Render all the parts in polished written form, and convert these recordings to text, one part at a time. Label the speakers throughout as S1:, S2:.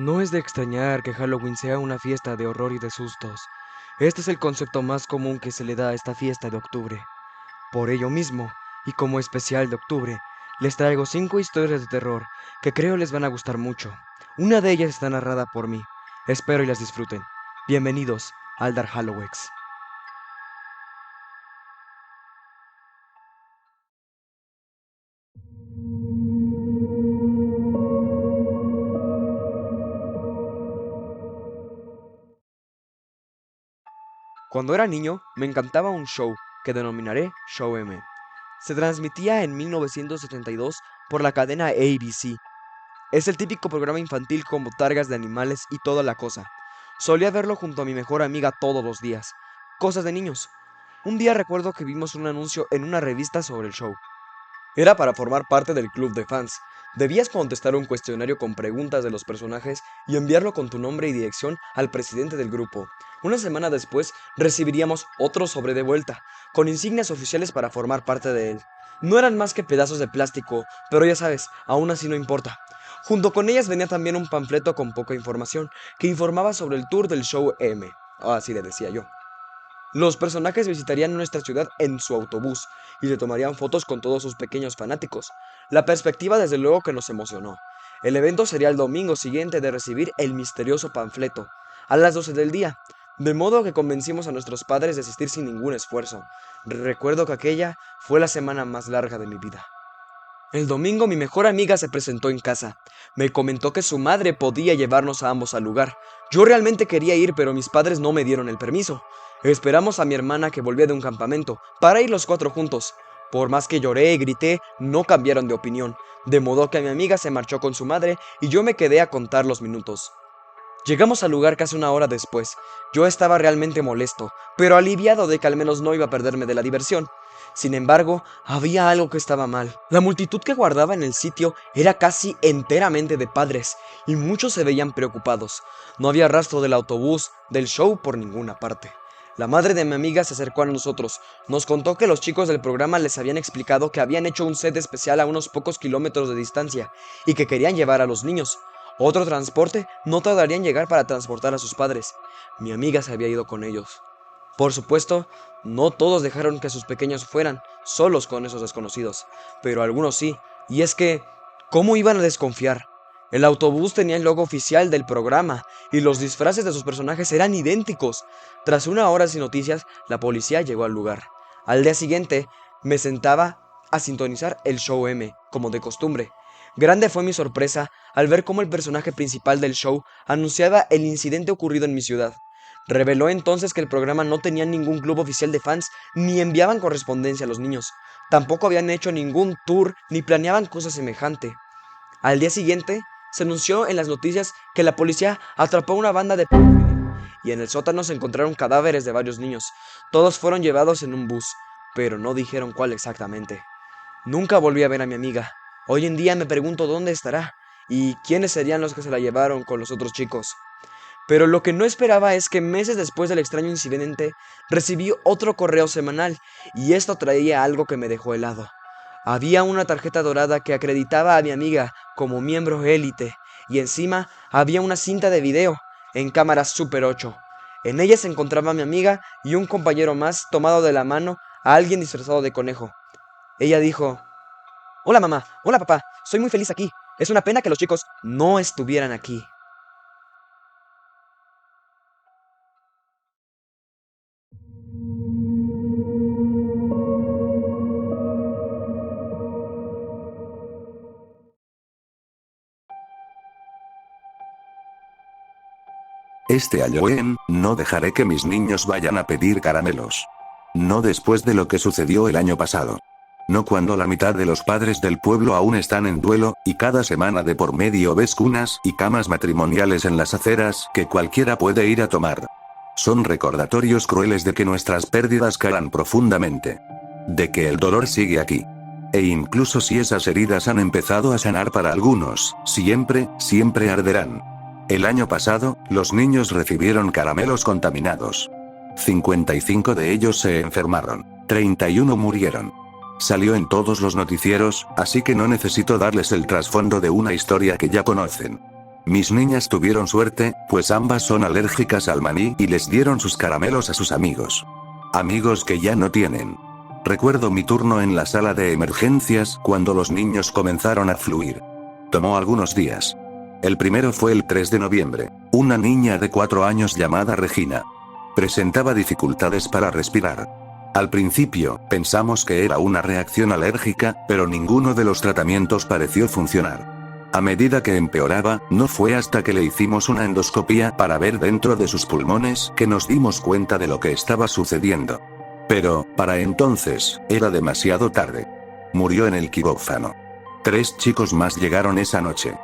S1: No es de extrañar que Halloween sea una fiesta de horror y de sustos. Este es el concepto más común que se le da a esta fiesta de octubre. Por ello mismo, y como especial de octubre, les traigo 5 historias de terror que creo les van a gustar mucho. Una de ellas está narrada por mí. Espero y las disfruten. Bienvenidos al Dark Halloweens. Cuando era niño, me encantaba un show que denominaré Show M. Se transmitía en 1972 por la cadena ABC. Es el típico programa infantil con botargas de animales y toda la cosa. Solía verlo junto a mi mejor amiga todos los días. Cosas de niños. Un día recuerdo que vimos un anuncio en una revista sobre el show. Era para formar parte del club de fans. Debías contestar un cuestionario con preguntas de los personajes y enviarlo con tu nombre y dirección al presidente del grupo. Una semana después recibiríamos otro sobre de vuelta, con insignias oficiales para formar parte de él. No eran más que pedazos de plástico, pero ya sabes, aún así no importa. Junto con ellas venía también un panfleto con poca información, que informaba sobre el tour del show M, así le decía yo. Los personajes visitarían nuestra ciudad en su autobús y se tomarían fotos con todos sus pequeños fanáticos. La perspectiva desde luego que nos emocionó. El evento sería el domingo siguiente de recibir el misterioso panfleto, a las 12 del día, de modo que convencimos a nuestros padres de asistir sin ningún esfuerzo. Recuerdo que aquella fue la semana más larga de mi vida. El domingo mi mejor amiga se presentó en casa. Me comentó que su madre podía llevarnos a ambos al lugar. Yo realmente quería ir, pero mis padres no me dieron el permiso. Esperamos a mi hermana que volvía de un campamento, para ir los 4 juntos. Por más que lloré y grité, no cambiaron de opinión, de modo que mi amiga se marchó con su madre y yo me quedé a contar los minutos. Llegamos al lugar casi una hora después. Yo estaba realmente molesto, pero aliviado de que al menos no iba a perderme de la diversión. Sin embargo, había algo que estaba mal. La multitud que guardaba en el sitio era casi enteramente de padres, y muchos se veían preocupados. No había rastro del autobús, del show por ninguna parte. La madre de mi amiga se acercó a nosotros. Nos contó que los chicos del programa les habían explicado que habían hecho un set especial a unos pocos kilómetros de distancia, y que querían llevar a los niños. Otro transporte no tardaría en llegar para transportar a sus padres. Mi amiga se había ido con ellos. Por supuesto, no todos dejaron que sus pequeños fueran solos con esos desconocidos, pero algunos sí, y es que, ¿cómo iban a desconfiar? El autobús tenía el logo oficial del programa, y los disfraces de sus personajes eran idénticos. Tras una hora sin noticias, la policía llegó al lugar. Al día siguiente, me sentaba a sintonizar el show M, como de costumbre. Grande fue mi sorpresa al ver cómo el personaje principal del show anunciaba el incidente ocurrido en mi ciudad. Reveló entonces que el programa no tenía ningún club oficial de fans, ni enviaban correspondencia a los niños. Tampoco habían hecho ningún tour, ni planeaban cosa semejante. Al día siguiente, se anunció en las noticias que la policía atrapó a una banda de pedófilos, y en el sótano se encontraron cadáveres de varios niños. Todos fueron llevados en un bus, pero no dijeron cuál exactamente. Nunca volví a ver a mi amiga. Hoy en día me pregunto dónde estará, y quiénes serían los que se la llevaron con los otros chicos. Pero lo que no esperaba es que meses después del extraño incidente, recibí otro correo semanal, y esto traía algo que me dejó helado. Había una tarjeta dorada que acreditaba a mi amiga como miembro élite, y encima había una cinta de video en cámara Super 8. En ella se encontraba mi amiga y un compañero más tomado de la mano a alguien disfrazado de conejo. Ella dijo: "Hola mamá, hola papá, soy muy feliz aquí. Es una pena que los chicos no estuvieran aquí".
S2: Este Halloween, no dejaré que mis niños vayan a pedir caramelos. No después de lo que sucedió el año pasado. No cuando la mitad de los padres del pueblo aún están en duelo, y cada semana de por medio ves cunas y camas matrimoniales en las aceras que cualquiera puede ir a tomar. Son recordatorios crueles de que nuestras pérdidas calan profundamente. De que el dolor sigue aquí. E incluso si esas heridas han empezado a sanar para algunos, siempre arderán. El año pasado, los niños recibieron caramelos contaminados. 55 de ellos se enfermaron. 31 murieron. Salió en todos los noticieros, así que no necesito darles el trasfondo de una historia que ya conocen. Mis niñas tuvieron suerte, pues ambas son alérgicas al maní y les dieron sus caramelos a sus amigos. Amigos que ya no tienen. Recuerdo mi turno en la sala de emergencias cuando los niños comenzaron a fluir. Tomó algunos días. El primero fue el 3 de noviembre. Una niña de 4 años llamada Regina. Presentaba dificultades para respirar. Al principio, pensamos que era una reacción alérgica, pero ninguno de los tratamientos pareció funcionar. A medida que empeoraba, no fue hasta que le hicimos una endoscopía para ver dentro de sus pulmones que nos dimos cuenta de lo que estaba sucediendo. Pero, para entonces, era demasiado tarde. Murió en el quirófano. 3 chicos más llegaron esa noche.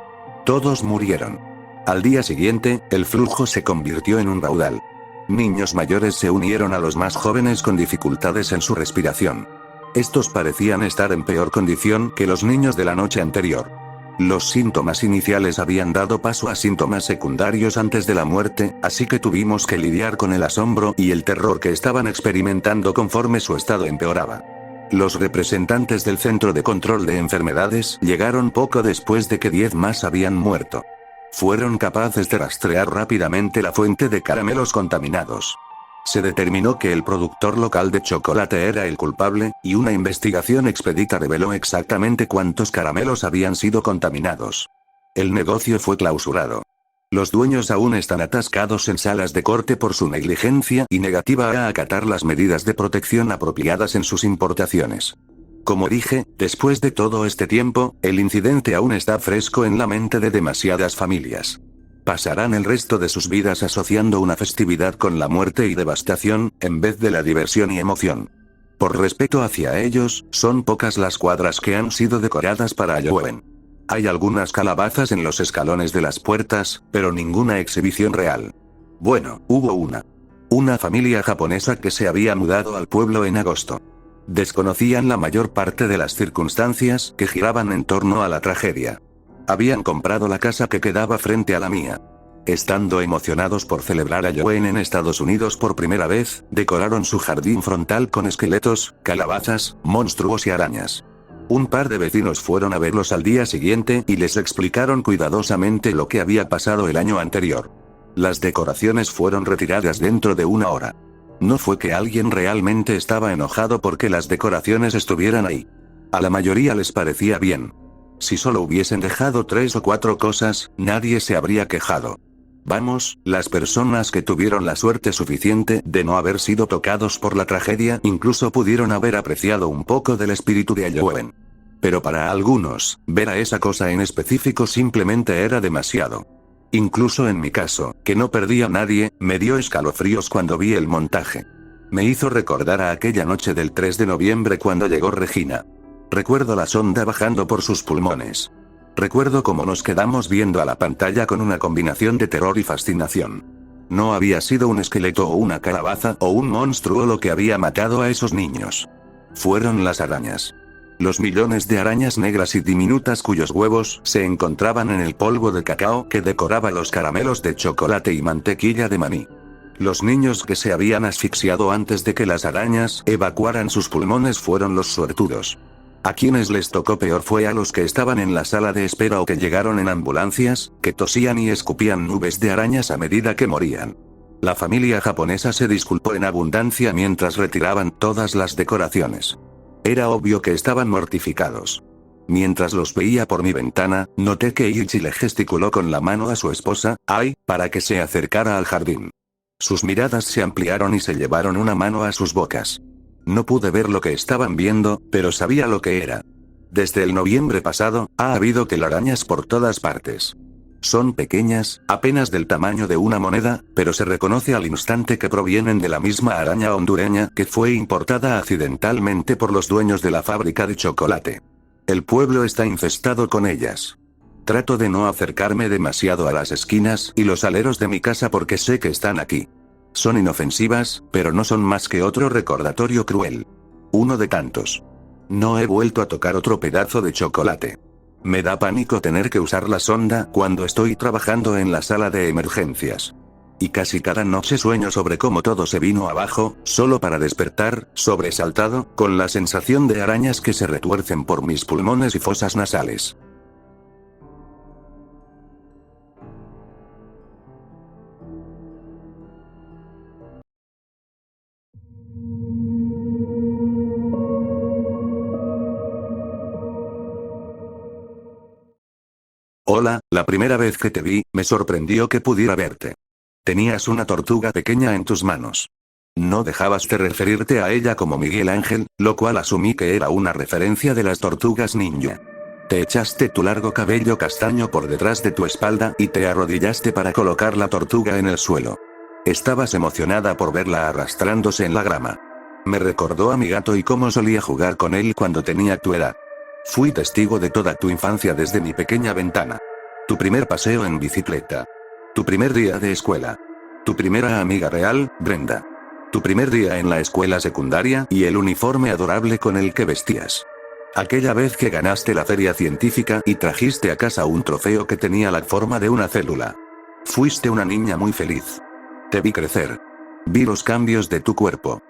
S2: Todos murieron. Al día siguiente, el flujo se convirtió en un raudal. Niños mayores se unieron a los más jóvenes con dificultades en su respiración. Estos parecían estar en peor condición que los niños de la noche anterior. Los síntomas iniciales habían dado paso a síntomas secundarios antes de la muerte, así que tuvimos que lidiar con el asombro y el terror que estaban experimentando conforme su estado empeoraba. Los representantes del Centro de Control de Enfermedades llegaron poco después de que 10 más habían muerto. Fueron capaces de rastrear rápidamente la fuente de caramelos contaminados. Se determinó que el productor local de chocolate era el culpable, y una investigación expedita reveló exactamente cuántos caramelos habían sido contaminados. El negocio fue clausurado. Los dueños aún están atascados en salas de corte por su negligencia y negativa a acatar las medidas de protección apropiadas en sus importaciones. Como dije, después de todo este tiempo, el incidente aún está fresco en la mente de demasiadas familias. Pasarán el resto de sus vidas asociando una festividad con la muerte y devastación, en vez de la diversión y emoción. Por respeto hacia ellos, son pocas las cuadras que han sido decoradas para Halloween. Hay algunas calabazas en los escalones de las puertas, pero ninguna exhibición real. Bueno, hubo una familia japonesa que se había mudado al pueblo en agosto. Desconocían la mayor parte de las circunstancias que giraban en torno a la tragedia. Habían comprado la casa que quedaba frente a la mía. Estando emocionados por celebrar Halloween en Estados Unidos por primera vez, decoraron su jardín frontal con esqueletos, calabazas, monstruos y arañas. Un par de vecinos fueron a verlos al día siguiente y les explicaron cuidadosamente lo que había pasado el año anterior. Las decoraciones fueron retiradas dentro de 1 hora. No fue que alguien realmente estaba enojado porque las decoraciones estuvieran ahí. A la mayoría les parecía bien. Si solo hubiesen dejado 3 o 4 cosas, nadie se habría quejado. Vamos, las personas que tuvieron la suerte suficiente de no haber sido tocados por la tragedia incluso pudieron haber apreciado un poco del espíritu de Halloween. Pero para algunos, ver a esa cosa en específico simplemente era demasiado. Incluso en mi caso, que no perdí a nadie, me dio escalofríos cuando vi el montaje. Me hizo recordar a aquella noche del 3 de noviembre cuando llegó Regina. Recuerdo la sonda bajando por sus pulmones. Recuerdo cómo nos quedamos viendo a la pantalla con una combinación de terror y fascinación. No había sido un esqueleto o una calabaza o un monstruo lo que había matado a esos niños. Fueron las arañas. Los millones de arañas negras y diminutas cuyos huevos se encontraban en el polvo de cacao que decoraba los caramelos de chocolate y mantequilla de maní. Los niños que se habían asfixiado antes de que las arañas evacuaran sus pulmones fueron los suertudos. A quienes les tocó peor fue a los que estaban en la sala de espera o que llegaron en ambulancias, que tosían y escupían nubes de arañas a medida que morían. La familia japonesa se disculpó en abundancia mientras retiraban todas las decoraciones. Era obvio que estaban mortificados. Mientras los veía por mi ventana, noté que Ichi le gesticuló con la mano a su esposa, Ai, para que se acercara al jardín. Sus miradas se ampliaron y se llevaron una mano a sus bocas. No pude ver lo que estaban viendo, pero sabía lo que era. Desde el noviembre pasado, ha habido telarañas por todas partes. Son pequeñas, apenas del tamaño de una moneda, pero se reconoce al instante que provienen de la misma araña hondureña que fue importada accidentalmente por los dueños de la fábrica de chocolate. El pueblo está infestado con ellas. Trato de no acercarme demasiado a las esquinas y los aleros de mi casa porque sé que están aquí. Son inofensivas, pero no son más que otro recordatorio cruel. Uno de tantos. No he vuelto a tocar otro pedazo de chocolate. Me da pánico tener que usar la sonda cuando estoy trabajando en la sala de emergencias. Y casi cada noche sueño sobre cómo todo se vino abajo, solo para despertar, sobresaltado, con la sensación de arañas que se retuercen por mis pulmones y fosas nasales. Hola, la primera vez que te vi, me sorprendió que pudiera verte. Tenías una tortuga pequeña en tus manos. No dejabas de referirte a ella como Miguel Ángel, lo cual asumí que era una referencia de las tortugas ninja. Te echaste tu largo cabello castaño por detrás de tu espalda y te arrodillaste para colocar la tortuga en el suelo. Estabas emocionada por verla arrastrándose en la grama. Me recordó a mi gato y cómo solía jugar con él cuando tenía tu edad. Fui testigo de toda tu infancia desde mi pequeña ventana. Tu primer paseo en bicicleta. Tu primer día de escuela. Tu primera amiga real, Brenda. Tu primer día en la escuela secundaria y el uniforme adorable con el que vestías. Aquella vez que ganaste la feria científica y trajiste a casa un trofeo que tenía la forma de una célula. Fuiste una niña muy feliz. Te vi crecer. Vi los cambios de tu cuerpo.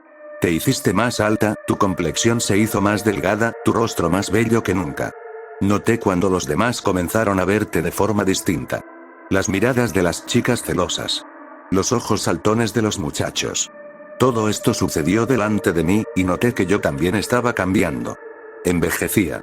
S2: Te hiciste más alta, tu complexión se hizo más delgada, tu rostro más bello que nunca. Noté cuando los demás comenzaron a verte de forma distinta. Las miradas de las chicas celosas. Los ojos saltones de los muchachos. Todo esto sucedió delante de mí, y noté que yo también estaba cambiando. Envejecía.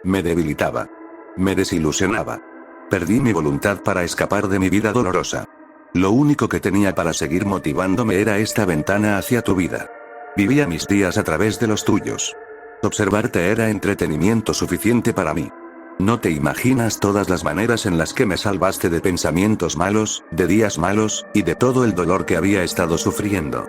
S2: Me debilitaba. Me desilusionaba. Perdí mi voluntad para escapar de mi vida dolorosa. Lo único que tenía para seguir motivándome era esta ventana hacia tu vida. Vivía mis días a través de los tuyos. Observarte era entretenimiento suficiente para mí. No te imaginas todas las maneras en las que me salvaste de pensamientos malos, de días malos, y de todo el dolor que había estado sufriendo.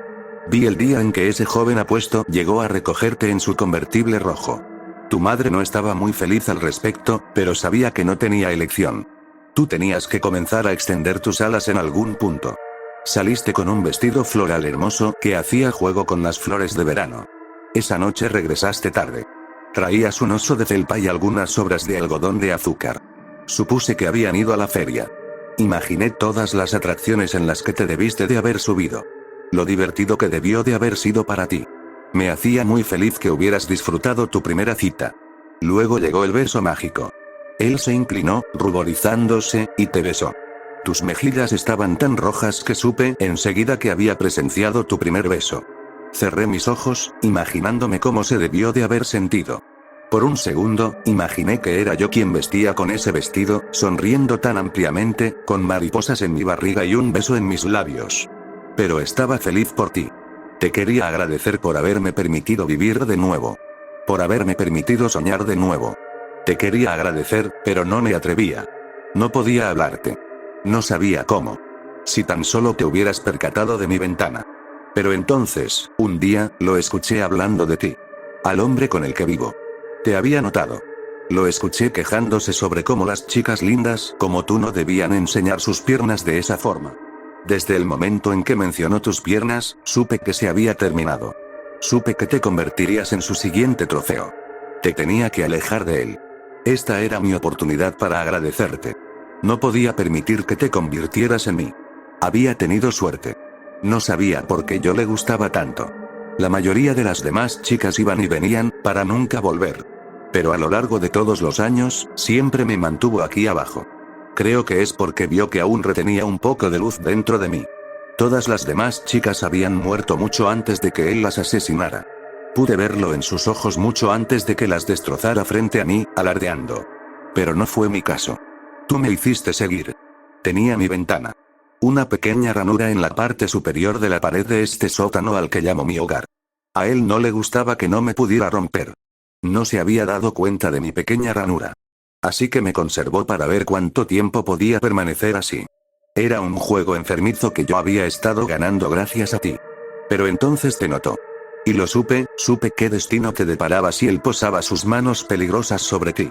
S2: Vi el día en que ese joven apuesto llegó a recogerte en su convertible rojo. Tu madre no estaba muy feliz al respecto, pero sabía que no tenía elección. Tú tenías que comenzar a extender tus alas en algún punto. Saliste con un vestido floral hermoso que hacía juego con las flores de verano. Esa noche regresaste tarde. Traías un oso de felpa y algunas sobras de algodón de azúcar. Supuse que habían ido a la feria. Imaginé todas las atracciones en las que te debiste de haber subido. Lo divertido que debió de haber sido para ti. Me hacía muy feliz que hubieras disfrutado tu primera cita. Luego llegó el beso mágico. Él se inclinó, ruborizándose, y te besó. Tus mejillas estaban tan rojas que supe enseguida que había presenciado tu primer beso. Cerré mis ojos, imaginándome cómo se debió de haber sentido. Por un segundo, imaginé que era yo quien vestía con ese vestido, sonriendo tan ampliamente, con mariposas en mi barriga y un beso en mis labios. Pero estaba feliz por ti. Te quería agradecer por haberme permitido vivir de nuevo. Por haberme permitido soñar de nuevo. Te quería agradecer, pero no me atrevía. No podía hablarte. No sabía cómo. Si tan solo te hubieras percatado de mi ventana. Pero entonces, un día, lo escuché hablando de ti. Al hombre con el que vivo. Te había notado. Lo escuché quejándose sobre cómo las chicas lindas como tú no debían enseñar sus piernas de esa forma. Desde el momento en que mencionó tus piernas, supe que se había terminado. Supe que te convertirías en su siguiente trofeo. Te tenía que alejar de él. Esta era mi oportunidad para agradecerte. No podía permitir que te convirtieras en mí. Había tenido suerte. No sabía por qué yo le gustaba tanto. La mayoría de las demás chicas iban y venían, para nunca volver. Pero a lo largo de todos los años, siempre me mantuvo aquí abajo. Creo que es porque vio que aún retenía un poco de luz dentro de mí. Todas las demás chicas habían muerto mucho antes de que él las asesinara. Pude verlo en sus ojos mucho antes de que las destrozara frente a mí, alardeando. Pero no fue mi caso. Tú me hiciste seguir. Tenía mi ventana. Una pequeña ranura en la parte superior de la pared de este sótano al que llamo mi hogar. A él no le gustaba que no me pudiera romper. No se había dado cuenta de mi pequeña ranura. Así que me conservó para ver cuánto tiempo podía permanecer así. Era un juego enfermizo que yo había estado ganando gracias a ti. Pero entonces te notó. Y lo supe qué destino te deparaba si él posaba sus manos peligrosas sobre ti.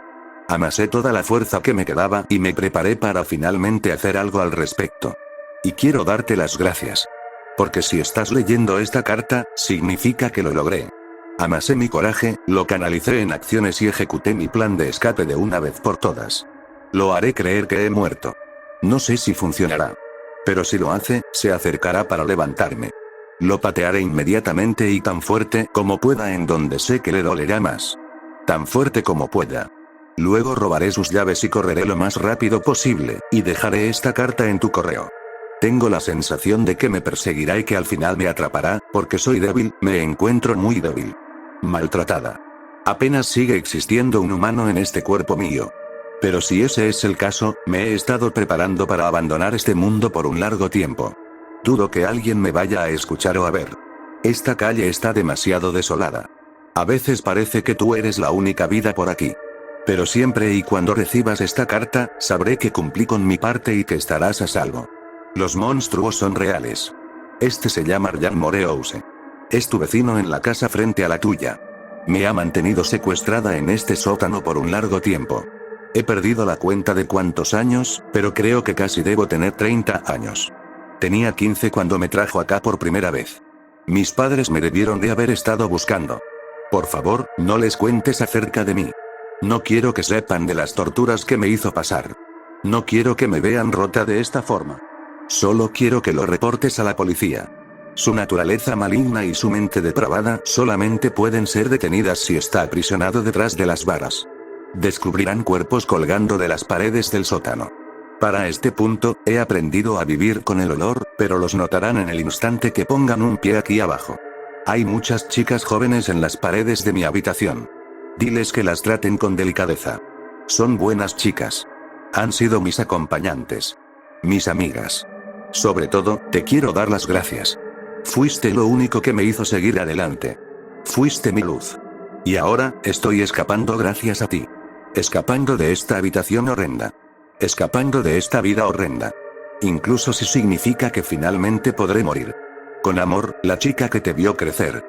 S2: Amasé toda la fuerza que me quedaba y me preparé para finalmente hacer algo al respecto. Y quiero darte las gracias. Porque si estás leyendo esta carta, significa que lo logré. Amasé mi coraje, lo canalicé en acciones y ejecuté mi plan de escape de una vez por todas. Lo haré creer que he muerto. No sé si funcionará. Pero si lo hace, se acercará para levantarme. Lo patearé inmediatamente y tan fuerte como pueda en donde sé que le dolerá más. Tan fuerte como pueda. Luego robaré sus llaves y correré lo más rápido posible, y dejaré esta carta en tu correo. Tengo la sensación de que me perseguirá y que al final me atrapará, porque soy débil, me encuentro muy débil. Maltratada. Apenas sigue existiendo un humano en este cuerpo mío. Pero si ese es el caso, me he estado preparando para abandonar este mundo por un largo tiempo. Dudo que alguien me vaya a escuchar o a ver. Esta calle está demasiado desolada. A veces parece que tú eres la única vida por aquí. Pero siempre y cuando recibas esta carta, sabré que cumplí con mi parte y que estarás a salvo. Los monstruos son reales. Este se llama Ryan Morehouse. Es tu vecino en la casa frente a la tuya. Me ha mantenido secuestrada en este sótano por un largo tiempo. He perdido la cuenta de cuántos años, pero creo que casi debo tener 30 años. Tenía 15 cuando me trajo acá por primera vez. Mis padres me debieron de haber estado buscando. Por favor, no les cuentes acerca de mí. No quiero que sepan de las torturas que me hizo pasar. No quiero que me vean rota de esta forma. Solo quiero que lo reportes a la policía. Su naturaleza maligna y su mente depravada solamente pueden ser detenidas si está aprisionado detrás de las varas. Descubrirán cuerpos colgando de las paredes del sótano. Para este punto, he aprendido a vivir con el olor, pero los notarán en el instante que pongan un pie aquí abajo. Hay muchas chicas jóvenes en las paredes de mi habitación. Diles que las traten con delicadeza. Son buenas chicas. Han sido mis acompañantes. Mis amigas. Sobre todo, te quiero dar las gracias. Fuiste lo único que me hizo seguir adelante. Fuiste mi luz. Y ahora, estoy escapando gracias a ti. Escapando de esta habitación horrenda. Escapando de esta vida horrenda. Incluso si significa que finalmente podré morir. Con amor, la chica que te vio crecer.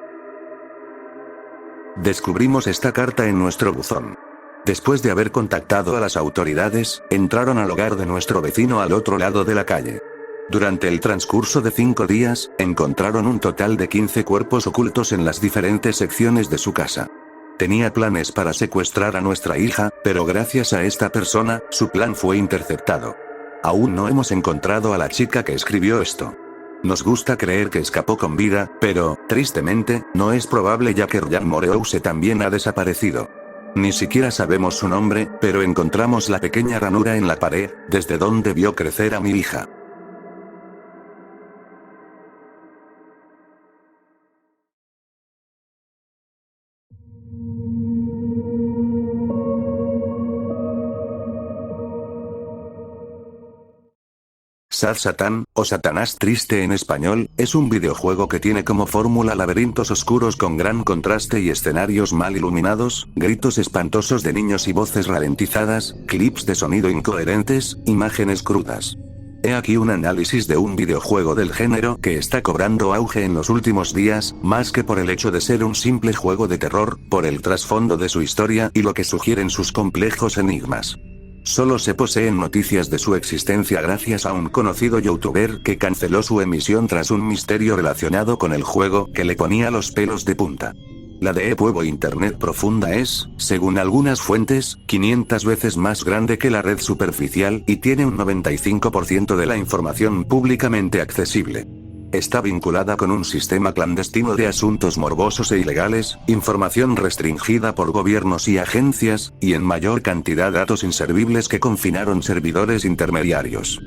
S2: Descubrimos esta carta en nuestro buzón. Después de haber contactado a las autoridades, entraron al hogar de nuestro vecino al otro lado de la calle. Durante el transcurso de 5 días, encontraron un total de 15 cuerpos ocultos en las diferentes secciones de su casa. Tenía planes para secuestrar a nuestra hija, pero gracias a esta persona, su plan fue interceptado. Aún no hemos encontrado a la chica que escribió esto. Nos gusta creer que escapó con vida, pero, tristemente, no es probable ya que Ryan Morehouse también ha desaparecido. Ni siquiera sabemos su nombre, pero encontramos la pequeña ranura en la pared, desde donde vio crecer a mi hija. Sad Satan, o Satanás Triste en español, es un videojuego que tiene como fórmula laberintos oscuros con gran contraste y escenarios mal iluminados, gritos espantosos de niños y voces ralentizadas, clips de sonido incoherentes, imágenes crudas. He aquí un análisis de un videojuego del género que está cobrando auge en los últimos días, más que por el hecho de ser un simple juego de terror, por el trasfondo de su historia y lo que sugieren sus complejos enigmas. Solo se poseen noticias de su existencia gracias a un conocido youtuber que canceló su emisión tras un misterio relacionado con el juego que le ponía los pelos de punta. La de Huevo Internet Profunda es, según algunas fuentes, 500 veces más grande que la red superficial y tiene un 95% de la información públicamente accesible. Está vinculada con un sistema clandestino de asuntos morbosos e ilegales, información restringida por gobiernos y agencias, y en mayor cantidad datos inservibles que confinaron servidores intermediarios.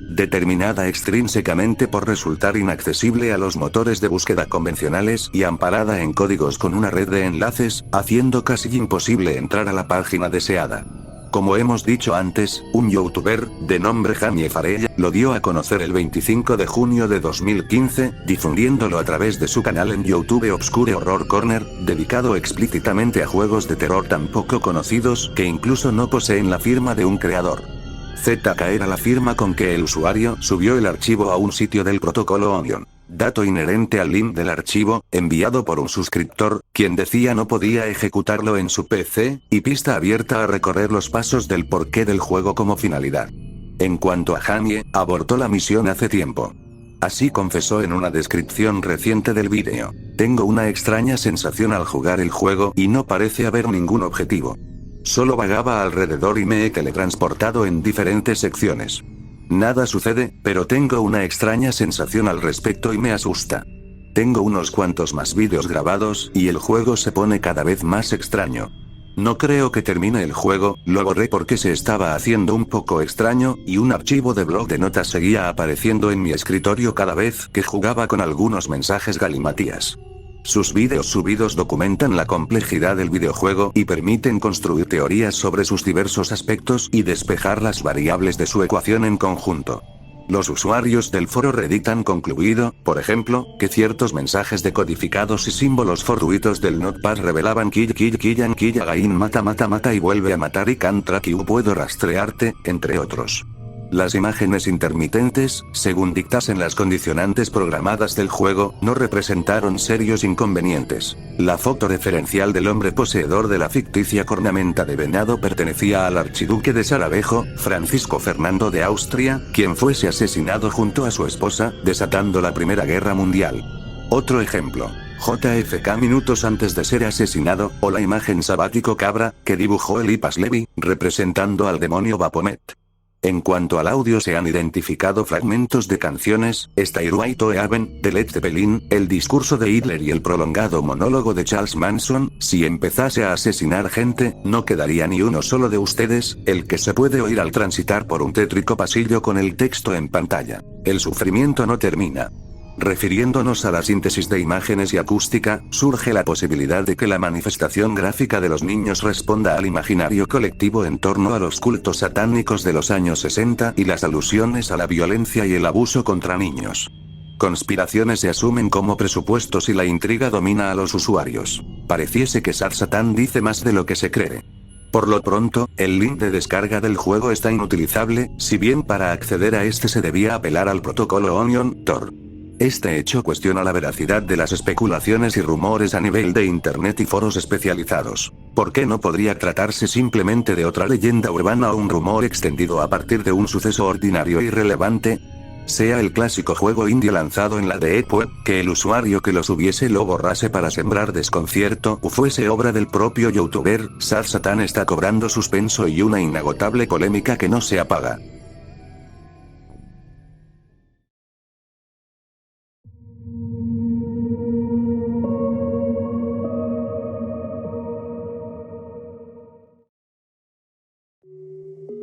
S2: Determinada extrínsecamente por resultar inaccesible a los motores de búsqueda convencionales y amparada en códigos con una red de enlaces, haciendo casi imposible entrar a la página deseada. Como hemos dicho antes, un youtuber, de nombre Jamie Farell, lo dio a conocer el 25 de junio de 2015, difundiéndolo a través de su canal en YouTube Obscure Horror Corner, dedicado explícitamente a juegos de terror tan poco conocidos que incluso no poseen la firma de un creador. ZK era la firma con que el usuario subió el archivo a un sitio del protocolo Onion. Dato inherente al link del archivo, enviado por un suscriptor, quien decía no podía ejecutarlo en su PC, y pista abierta a recorrer los pasos del porqué del juego como finalidad. En cuanto a Jamie, abortó la misión hace tiempo. Así confesó en una descripción reciente del vídeo. Tengo una extraña sensación al jugar el juego y no parece haber ningún objetivo. Solo vagaba alrededor y me he teletransportado en diferentes secciones. Nada sucede, pero tengo una extraña sensación al respecto y me asusta. Tengo unos cuantos más vídeos grabados, y el juego se pone cada vez más extraño. No creo que termine el juego, lo borré porque se estaba haciendo un poco extraño, y un archivo de blog de notas seguía apareciendo en mi escritorio cada vez que jugaba con algunos mensajes galimatías. Sus vídeos subidos documentan la complejidad del videojuego y permiten construir teorías sobre sus diversos aspectos y despejar las variables de su ecuación en conjunto. Los usuarios del foro Reddit han concluido, por ejemplo, que ciertos mensajes decodificados y símbolos fortuitos del notepad revelaban kill again mata y vuelve a matar y can't track you puedo rastrearte, entre otros. Las imágenes intermitentes, según dictasen las condicionantes programadas del juego, no representaron serios inconvenientes. La foto referencial del hombre poseedor de la ficticia cornamenta de venado pertenecía al archiduque de Sarajevo, Francisco Fernando de Austria, quien fuese asesinado junto a su esposa, desatando la Primera Guerra Mundial. Otro ejemplo. JFK minutos antes de ser asesinado, o la imagen sabático cabra, que dibujó Eliphas Levi, representando al demonio Baphomet. En cuanto al audio se han identificado fragmentos de canciones, Stairway to Heaven, de Led Zeppelin, el discurso de Hitler y el prolongado monólogo de Charles Manson. Si empezase a asesinar gente, no quedaría ni uno solo de ustedes, el que se puede oír al transitar por un tétrico pasillo con el texto en pantalla. El sufrimiento no termina. Refiriéndonos a la síntesis de imágenes y acústica, surge la posibilidad de que la manifestación gráfica de los niños responda al imaginario colectivo en torno a los cultos satánicos de los años 60 y las alusiones a la violencia y el abuso contra niños. Conspiraciones se asumen como presupuestos y la intriga domina a los usuarios. Pareciese que Satán dice más de lo que se cree. Por lo pronto, el link de descarga del juego está inutilizable, si bien para acceder a este se debía apelar al protocolo Onion, Tor. Este hecho cuestiona la veracidad de las especulaciones y rumores a nivel de Internet y foros especializados. ¿Por qué no podría tratarse simplemente de otra leyenda urbana o un rumor extendido a partir de un suceso ordinario y relevante? Sea el clásico juego indie lanzado en la Deep Web, que el usuario que lo subiese lo borrase para sembrar desconcierto, o fuese obra del propio youtuber, Satán está cobrando suspenso y una inagotable polémica que no se apaga.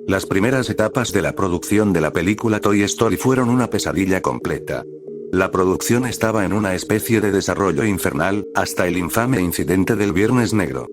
S2: Las primeras etapas de la producción de la película Toy Story fueron una pesadilla completa. La producción estaba en una especie de desarrollo infernal, hasta el infame incidente del Viernes Negro.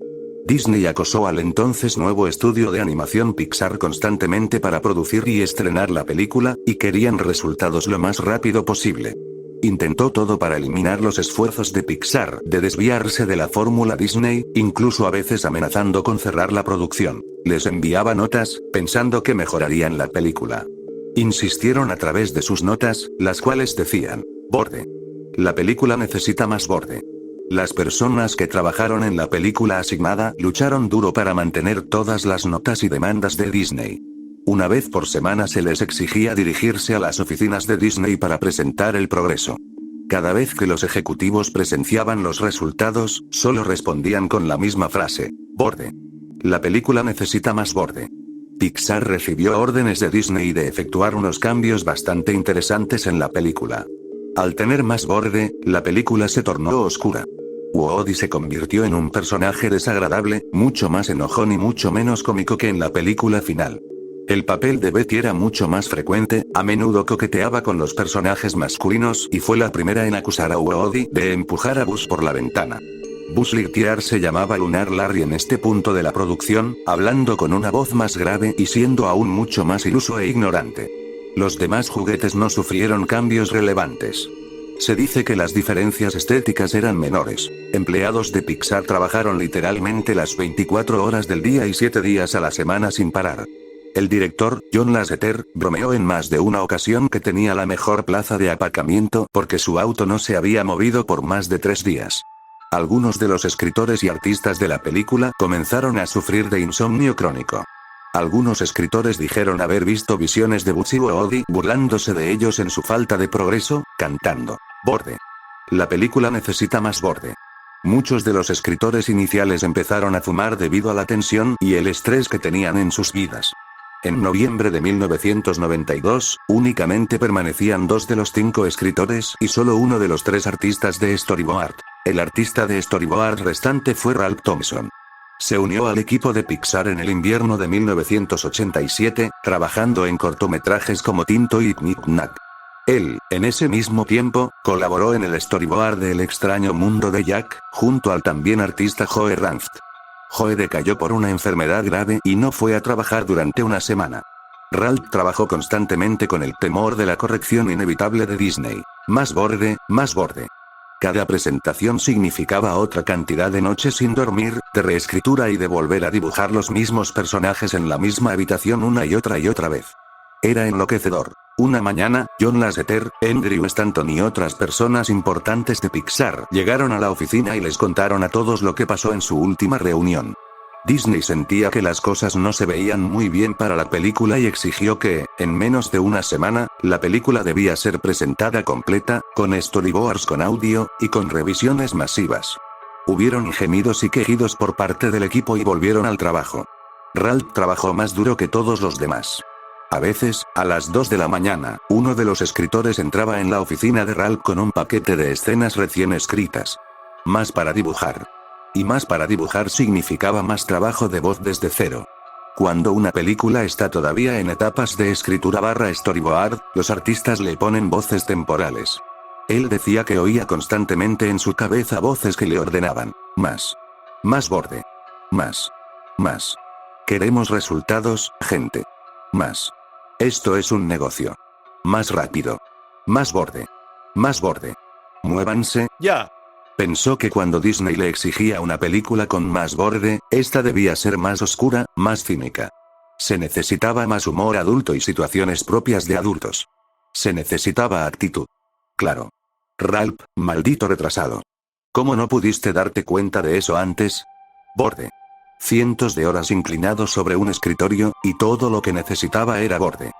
S2: Disney acosó al entonces nuevo estudio de animación Pixar constantemente para producir y estrenar la película, y querían resultados lo más rápido posible. Intentó todo para eliminar los esfuerzos de Pixar de desviarse de la fórmula Disney, incluso a veces amenazando con cerrar la producción. Les enviaba notas, pensando que mejorarían la película. Insistieron a través de sus notas, las cuales decían: borde. La película necesita más borde. Las personas que trabajaron en la película asignada lucharon duro para mantener todas las notas y demandas de Disney. Una vez por semana se les exigía dirigirse a las oficinas de Disney para presentar el progreso. Cada vez que los ejecutivos presenciaban los resultados, solo respondían con la misma frase: borde. La película necesita más borde. Pixar recibió órdenes de Disney de efectuar unos cambios bastante interesantes en la película. Al tener más borde, la película se tornó oscura. Woody se convirtió en un personaje desagradable, mucho más enojón y mucho menos cómico que en la película final. El papel de Betty era mucho más frecuente, a menudo coqueteaba con los personajes masculinos y fue la primera en acusar a Woody de empujar a Buzz por la ventana. Buzz Lightyear se llamaba Lunar Larry en este punto de la producción, hablando con una voz más grave y siendo aún mucho más iluso e ignorante. Los demás juguetes no sufrieron cambios relevantes. Se dice que las diferencias estéticas eran menores. Empleados de Pixar trabajaron literalmente las 24 horas del día y 7 días a la semana sin parar. El director, John Lasseter, bromeó en más de una ocasión que tenía la mejor plaza de aparcamiento porque su auto no se había movido por más de 3 días. Algunos de los escritores y artistas de la película comenzaron a sufrir de insomnio crónico. Algunos escritores dijeron haber visto visiones de Buzz y Woody burlándose de ellos en su falta de progreso, cantando: borde. La película necesita más borde. Muchos de los escritores iniciales empezaron a fumar debido a la tensión y el estrés que tenían en sus vidas. En noviembre de 1992, únicamente permanecían 2 de los 5 escritores y solo uno de los 3 artistas de storyboard. El artista de storyboard restante fue Ralph Thompson. Se unió al equipo de Pixar en el invierno de 1987, trabajando en cortometrajes como Tinto y Knick Knack. Él, en ese mismo tiempo, colaboró en el storyboard de El extraño mundo de Jack, junto al también artista Joe Ranft. Joe decayó por una enfermedad grave y no fue a trabajar durante una semana. Ralph trabajó constantemente con el temor de la corrección inevitable de Disney. Más borde, más borde. Cada presentación significaba otra cantidad de noches sin dormir, de reescritura y de volver a dibujar los mismos personajes en la misma habitación una y otra vez. Era enloquecedor. Una mañana, John Lasseter, Andrew Stanton y otras personas importantes de Pixar llegaron a la oficina y les contaron a todos lo que pasó en su última reunión. Disney sentía que las cosas no se veían muy bien para la película y exigió que, en menos de una semana, la película debía ser presentada completa, con storyboards con audio, y con revisiones masivas. Hubieron gemidos y quejidos por parte del equipo y volvieron al trabajo. Ralph trabajó más duro que todos los demás. A veces, a las 2 de la mañana, uno de los escritores entraba en la oficina de Ralph con un paquete de escenas recién escritas. Más para dibujar. Y más para dibujar significaba más trabajo de voz desde cero. Cuando una película está todavía en etapas de escritura / storyboard, los artistas le ponen voces temporales. Él decía que oía constantemente en su cabeza voces que le ordenaban: más. Más borde. Más. Más. Queremos resultados, gente. Más. Esto es un negocio. Más rápido. Más borde. Más borde. Muévanse.
S3: Ya.
S2: Pensó que cuando Disney le exigía una película con más borde, esta debía ser más oscura, más cínica. Se necesitaba más humor adulto y situaciones propias de adultos. Se necesitaba actitud. Claro. Ralph, maldito retrasado. ¿Cómo no pudiste darte cuenta de eso antes? Borde. Cientos de horas inclinado sobre un escritorio, y todo lo que necesitaba era borde.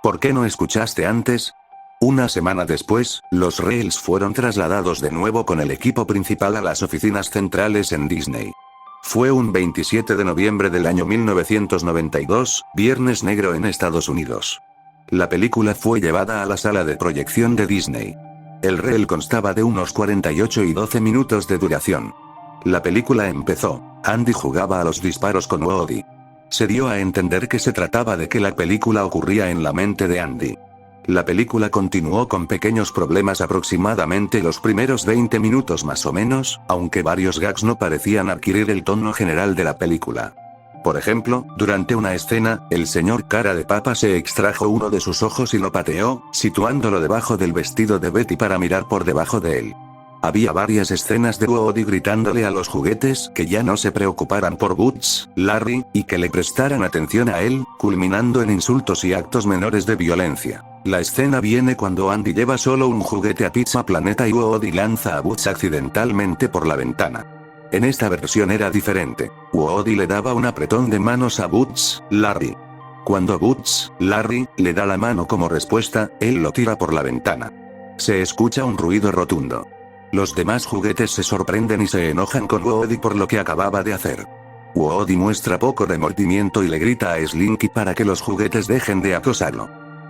S2: ¿Por qué no escuchaste antes? Una semana después, los Rails fueron trasladados de nuevo con el equipo principal a las oficinas centrales en Disney. Fue un 27 de noviembre del año 1992, Viernes Negro en Estados Unidos. La película fue llevada a la sala de proyección de Disney. El reel constaba de unos 48 y 12 minutos de duración. La película empezó. Andy jugaba a los disparos con Woody. Se dio a entender que se trataba de que la película ocurría en la mente de Andy. La película continuó con pequeños problemas aproximadamente los primeros 20 minutos más o menos, aunque varios gags no parecían adquirir el tono general de la película. Por ejemplo, durante una escena, el señor Cara de Papa se extrajo uno de sus ojos y lo pateó, situándolo debajo del vestido de Betty para mirar por debajo de él. Había varias escenas de Woody gritándole a los juguetes que ya no se preocuparan por Buzz, Larry, y que le prestaran atención a él, culminando en insultos y actos menores de violencia. La escena viene cuando Andy lleva solo un juguete a Pizza Planeta y Woody lanza a Buzz accidentalmente por la ventana. En esta versión era diferente. Woody le daba un apretón de manos a Buzz, Larry. Cuando Buzz, Larry, le da la mano como respuesta, él lo tira por la ventana. Se escucha un ruido rotundo. Los demás juguetes se sorprenden y se enojan con Woody por lo que acababa de hacer. Woody muestra poco remordimiento y le grita a Slinky para que los juguetes dejen de acosarlo.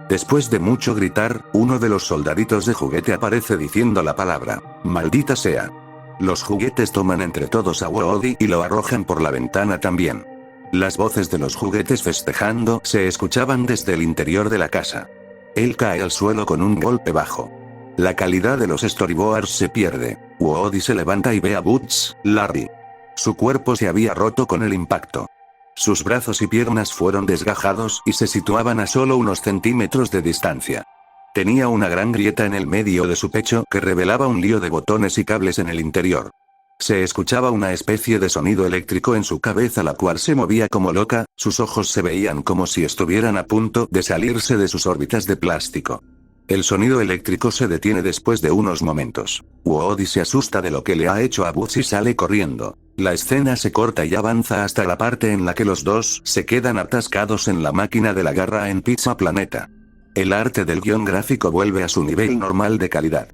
S2: Después de mucho gritar, uno de los soldaditos de juguete aparece diciendo la palabra: maldita sea. Los juguetes toman entre todos a Woody y lo arrojan por la ventana también. Las voces de los juguetes festejando se escuchaban desde el interior de la casa. Él cae al suelo con un golpe bajo. La calidad de los storyboards se pierde. Woody se levanta y ve a Buzz, Larry. Su cuerpo se había roto con el impacto. Sus brazos y piernas fueron desgajados y se situaban a solo unos centímetros de distancia. Tenía una gran grieta en el medio de su pecho que revelaba un lío de botones y cables en el interior. Se escuchaba una especie de sonido eléctrico en su cabeza, la cual se movía como loca, sus ojos se veían como si estuvieran a punto de salirse de sus órbitas de plástico. El sonido eléctrico se detiene después de unos momentos. Woody se asusta de lo que le ha hecho a Buzz y sale corriendo. La escena se corta y avanza hasta la parte en la que los dos se quedan atascados en la máquina de la garra en Pizza Planeta. El arte del guión gráfico vuelve a su nivel normal de calidad.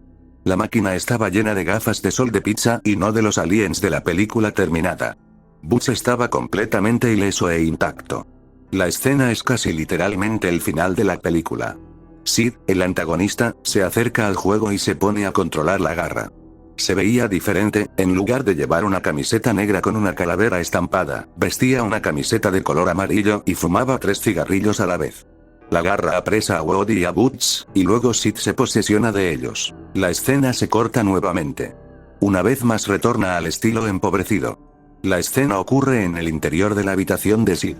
S2: La máquina estaba llena de gafas de sol de pizza y no de los aliens de la película terminada. Buzz estaba completamente ileso e intacto. La escena es casi literalmente el final de la película. Sid, el antagonista, se acerca al juego y se pone a controlar la garra. Se veía diferente, en lugar de llevar una camiseta negra con una calavera estampada, vestía una camiseta de color amarillo y fumaba 3 cigarrillos a la vez. La agarra a presa a Woody y a Butch, y luego Sid se posesiona de ellos. La escena se corta nuevamente. Una vez más retorna al estilo empobrecido. La escena ocurre en el interior de la habitación de Sid.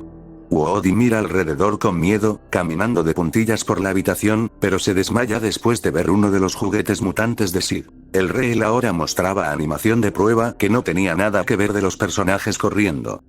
S2: Woody mira alrededor con miedo, caminando de puntillas por la habitación, pero se desmaya después de ver uno de los juguetes mutantes de Sid. El reel ahora mostraba animación de prueba que no tenía nada que ver de los personajes corriendo.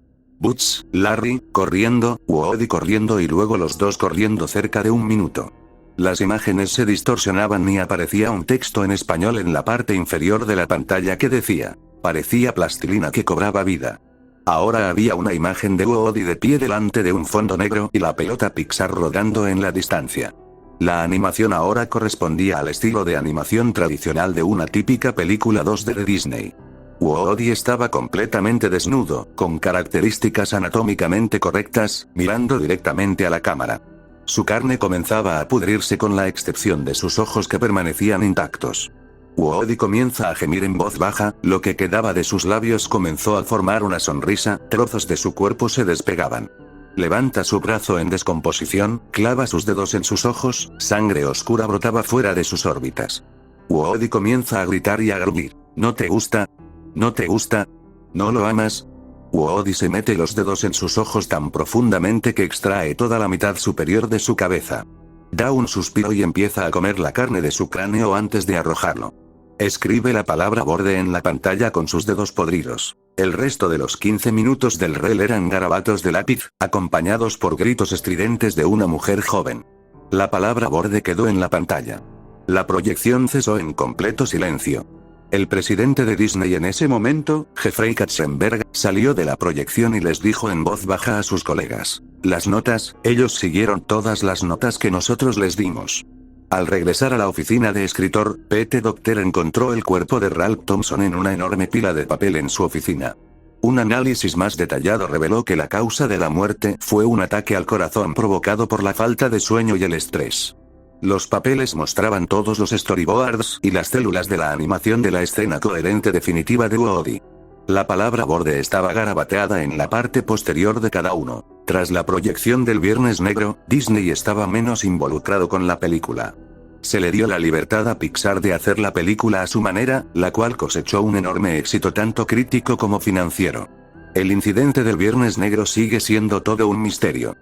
S2: Butch, Larry, corriendo, Woody corriendo y luego los dos corriendo cerca de un minuto. Las imágenes se distorsionaban y aparecía un texto en español en la parte inferior de la pantalla que decía, parecía plastilina que cobraba vida. Ahora había una imagen de Woody de pie delante de un fondo negro y la pelota Pixar rodando en la distancia. La animación ahora correspondía al estilo de animación tradicional de una típica película 2D de Disney. Woody estaba completamente desnudo, con características anatómicamente correctas, mirando directamente a la cámara. Su carne comenzaba a pudrirse con la excepción de sus ojos que permanecían intactos. Woody comienza a gemir en voz baja, lo que quedaba de sus labios comenzó a formar una sonrisa, trozos de su cuerpo se despegaban. Levanta su brazo en descomposición, clava sus dedos en sus ojos, sangre oscura brotaba fuera de sus órbitas. Woody comienza a gritar y a gruñir. ¿No te gusta? ¿No te gusta? ¿No lo amas? Woody se mete los dedos en sus ojos tan profundamente que extrae toda la mitad superior de su cabeza. Da un suspiro y empieza a comer la carne de su cráneo antes de arrojarlo. Escribe la palabra borde en la pantalla con sus dedos podridos. El resto de los 15 minutos del reel eran garabatos de lápiz, acompañados por gritos estridentes de una mujer joven. La palabra borde quedó en la pantalla. La proyección cesó en completo silencio. El presidente de Disney en ese momento, Jeffrey Katzenberg, salió de la proyección y les dijo en voz baja a sus colegas. Las notas, ellos siguieron todas las notas que nosotros les dimos. Al regresar a la oficina de escritor, Pete Docter encontró el cuerpo de Ralph Thompson en una enorme pila de papel en su oficina. Un análisis más detallado reveló que la causa de la muerte fue un ataque al corazón provocado por la falta de sueño y el estrés. Los papeles mostraban todos los storyboards y las células de la animación de la escena coherente definitiva de Woody. La palabra borde estaba garabateada en la parte posterior de cada uno. Tras la proyección del Viernes Negro, Disney estaba menos involucrado con la película. Se le dio la libertad a Pixar de hacer la película a su manera, la cual cosechó un enorme éxito tanto crítico como financiero. El incidente del Viernes Negro sigue siendo todo un misterio.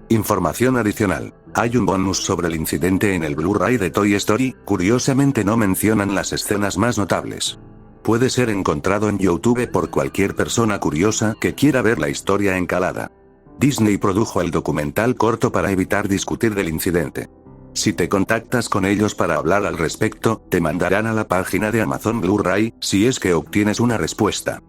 S2: Información adicional. Hay un bonus sobre el incidente en el Blu-ray de Toy Story, curiosamente no mencionan las escenas más notables. Puede ser encontrado en YouTube por cualquier persona curiosa que quiera ver la historia encalada. Disney produjo el documental corto para evitar discutir del incidente. Si te contactas con ellos para hablar al respecto, te mandarán a la página de Amazon Blu-ray, si es que obtienes una respuesta.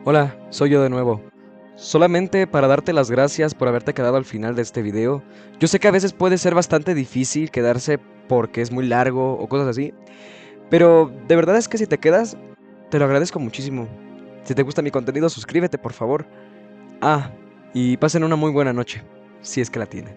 S1: Hola, soy yo de nuevo. Solamente para darte las gracias por haberte quedado al final de este video. Yo sé que a veces puede ser bastante difícil quedarse porque es muy largo o cosas así, pero de verdad es que si te quedas, te lo agradezco muchísimo. Si te gusta mi contenido, suscríbete por favor. Ah, y pasen una muy buena noche, si es que la tienen.